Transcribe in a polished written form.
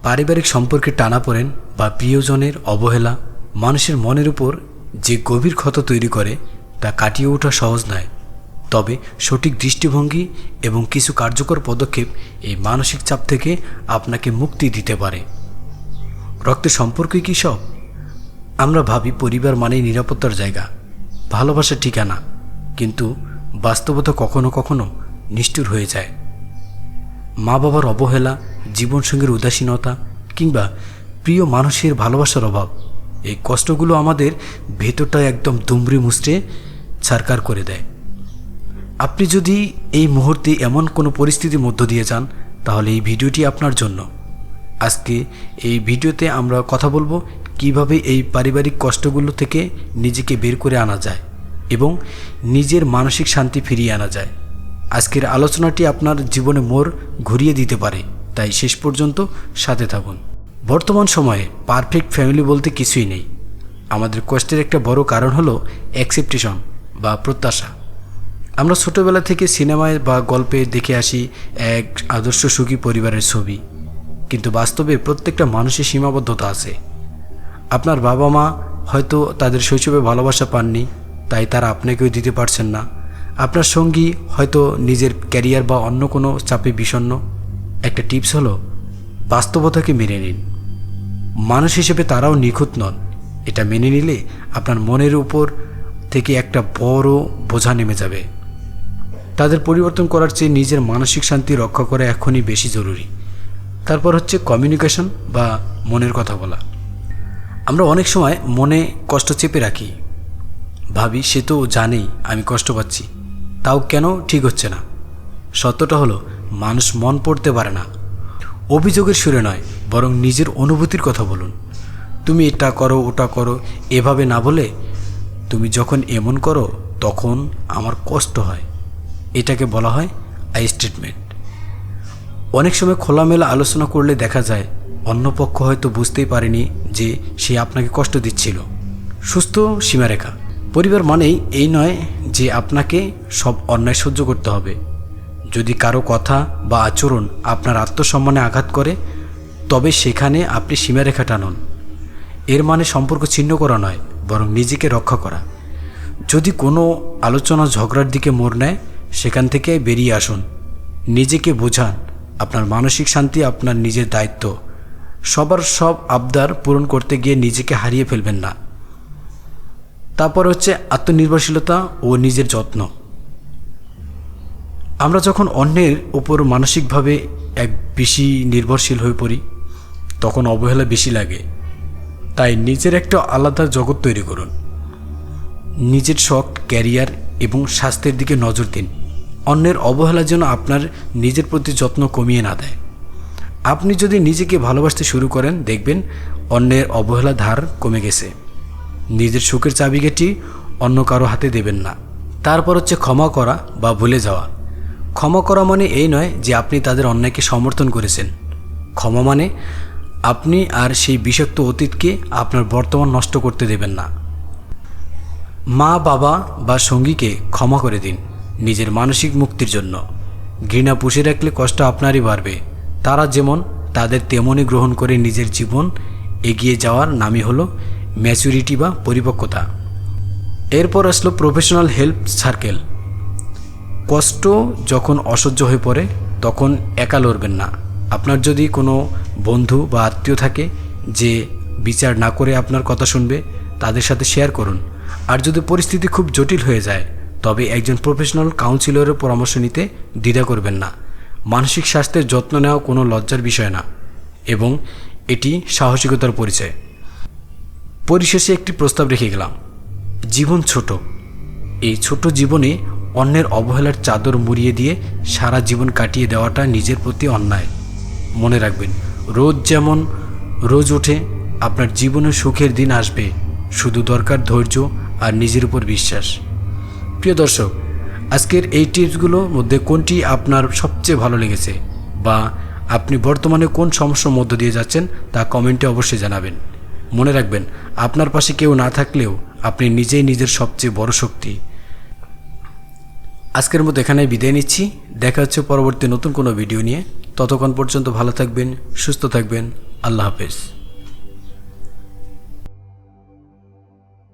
পারিবারিক সম্পর্কে টানাপোড়েন বা প্রিয়জনের অবহেলা মানুষের মনের উপর যে গভীর ক্ষত তৈরি করে তা কাটিয়ে ওঠা সহজ নয়। তবে সঠিক দৃষ্টিভঙ্গি এবং কিছু কার্যকর পদক্ষেপ এই মানসিক চাপ থেকে আপনাকে মুক্তি দিতে পারে। রক্তের সম্পর্কই কি সব? আমরা ভাবি পরিবার মানেই নিরাপত্তার জায়গা, ভালোবাসার ঠিকানা, কিন্তু বাস্তবতা কখনো কখনো নিষ্ঠুর হয়ে যায়। মা বাবার অবহেলা, জীবনসঙ্গীর উদাসীনতা কিংবা প্রিয় মানুষের ভালোবাসার অভাব, এই কষ্টগুলো আমাদের ভেতরটা একদম দুমড়ে মুচড়ে ছারকার করে দেয়। আপনি যদি এই মুহূর্তে এমন কোনো পরিস্থিতির মধ্য দিয়ে যান, তাহলে এই ভিডিওটি আপনার জন্য। আজকে এই ভিডিওতে আমরা কথা বলবো কিভাবে এই পারিবারিক কষ্টগুলো থেকে নিজেকে বের করে আনা যায় এবং নিজের মানসিক শান্তি ফিরিয়ে আনা যায়। আজকের আলোচনাটি আপনার জীবনে মোড় ঘুরিয়ে দিতে পারে, তাই শেষ পর্যন্ত সাথে থাকুন। বর্তমান সময়ে পারফেক্ট ফ্যামিলি বলতে কিছুই নেই। আমাদের কষ্টের একটা বড় কারণ হলো অ্যাকসেপ্টেশন বা প্রত্যাশা। আমরা ছোটোবেলা থেকে সিনেমায় বা গল্পে দেখে আসি এক আদর্শ সুখী পরিবারের ছবি, কিন্তু বাস্তবে প্রত্যেকটা মানুষের সীমাবদ্ধতা আছে। আপনার বাবা মা হয়তো তাদের শৈশবে ভালোবাসা পাননি, তাই তারা আপনাকেও দিতে পারছেন না। আপনার সঙ্গী হয়তো নিজের ক্যারিয়ার বা অন্য কোনো চাপে বিষণ্ণ। একটা টিপস হলো বাস্তবতাকে মেনে নিন। মানুষ হিসেবে তারাও নিখুঁত নন। এটা মেনে নিলে আপনার মনের উপর থেকে একটা বড় বোঝা নেমে যাবে। তাদের পরিবর্তন করার চেয়ে নিজের মানসিক শান্তি রক্ষা করা এখনই বেশি জরুরি। তারপর হচ্ছে কমিউনিকেশন বা মনের কথা বলা। আমরা অনেক সময় মনে কষ্ট চেপে রাখি, ভাবি সে তো জানেই আমি কষ্ট পাচ্ছি, তাও কেন ঠিক হচ্ছে না। সত্যটা হলো মানুষ মন পড়তে পারে না। অভিযোগের সুরে নয়, বরং নিজের অনুভূতির কথা বলুন। তুমি এটা করো, ওটা করো, এভাবে না বলে তুমি যখন এমন করো তখন আমার কষ্ট হয়। এটাকে বলা হয় আই স্টেটমেন্ট। অনেক সময় খোলামেলা আলোচনা করলে দেখা যায় অন্য পক্ষ হয়তো বুঝতেই পারেনি যে সে আপনাকে কষ্ট দিচ্ছিল। সুস্থ সীমারেখা। পরিবার মানেই এই নয় যে আপনাকে সব অন্যায় সহ্য করতে হবে। যদি কারো কথা বা আচরণ আপনার আত্মসম্মানে আঘাত করে, তবে সেখানে আপনি সীমারেখা টানুন। এর মানে সম্পর্ক ছিন্ন করা নয়, বরং নিজেকে রক্ষা করা। যদি কোনো আলোচনা ঝগড়ার দিকে মোড় নেয়, সেখান থেকে বেরিয়ে আসুন। নিজেকে বোঝান আপনার মানসিক শান্তি আপনার নিজের দায়িত্ব। সবার সব আবদার পূরণ করতে গিয়ে নিজেকে হারিয়ে ফেলবেন না। তারপর হচ্ছে আত্মনির্ভরশীলতা ও নিজের যত্ন। আমরা যখন অন্যের উপর মানসিকভাবে বেশি নির্ভরশীল হয়ে পড়ি, তখন অবহেলা বেশি লাগে। তাই নিজের একটা আলাদা জগৎ তৈরি করুন। নিজের শখ, ক্যারিয়ার এবং স্বাস্থ্যের দিকে নজর দিন। অন্যের অবহেলা যেন আপনার নিজের প্রতি যত্ন কমিয়ে না দেয়। আপনি যদি নিজেকে ভালোবাসতে শুরু করেন, দেখবেন অন্যের অবহেলা ধার কমে গেছে। নিজের সুখের চাবিকাঠি অন্য কারো হাতে দেবেন না। তারপর হচ্ছে ক্ষমা করা বা ভুলে যাওয়া। ক্ষমা করা মানে এই নয় যে আপনি তাদের অন্যায়কে সমর্থন করেছেন। ক্ষমা মানে আপনি আর সেই বিষাক্ত অতীতকে আপনার বর্তমান নষ্ট করতে দেবেন না। মা বাবা বা সঙ্গীকে ক্ষমা করে দিন নিজের মানসিক মুক্তির জন্য। ঘৃণা পুষে রাখলে কষ্ট আপনারই বাড়বে। তারা যেমন তাদের তেমনই গ্রহণ করে নিজের জীবন এগিয়ে যাওয়ার নামই হলো ম্যাচুরিটি বা পরিপক্কতা। এরপর আসলো প্রফেশনাল হেল্প সার্কেল। কষ্ট যখন অসহ্য হয়ে পড়ে, তখন একা লড়বেন না। আপনার যদি কোনো বন্ধু বা আত্মীয় থাকে যে বিচার না করে আপনার কথা শুনবে, তাদের সাথে শেয়ার করুন। আর যদি পরিস্থিতি খুব জটিল হয়ে যায়, তবে একজন প্রফেশনাল কাউন্সিলরের পরামর্শ নিতে দ্বিধা করবেন না। মানসিক স্বাস্থ্যের যত্ন নেওয়া কোনো লজ্জার বিষয় না, এবং এটি সাহসিকতার পরিচয়। পরিশেষে একটি প্রস্তাব রেখে গেলাম। জীবন ছোট। এই ছোট জীবনে অন্যের অবহেলার চাদর মুড়িয়ে দিয়ে সারা জীবন কাটিয়ে দেওয়াটা নিজের প্রতি অন্যায়। মনে রাখবেন, রোজ যেমন রোজ ওঠে, আপনার জীবনে সুখের দিন আসবে। শুধু দরকার ধৈর্য আর নিজের উপর বিশ্বাস। প্রিয় দর্শক, আজকের এই টিপসগুলোর মধ্যে কোনটি আপনার সবচেয়ে ভালো লেগেছে, বা আপনি বর্তমানে কোন সমস্যার মধ্য দিয়ে যাচ্ছেন তা কমেন্টে অবশ্যই জানাবেন। মনে রাখবেন, আপনার পাশে কেউ না থাকলেও আপনি নিজেই নিজের সবচেয়ে বড় শক্তি। আজকের মতো এখানেই বিদায় নিচ্ছি। দেখা হচ্ছে পরবর্তী নতুন কোনো ভিডিও নিয়ে। ততক্ষণ পর্যন্ত ভালো থাকবেন, সুস্থ থাকবেন। আল্লাহ হাফেজ।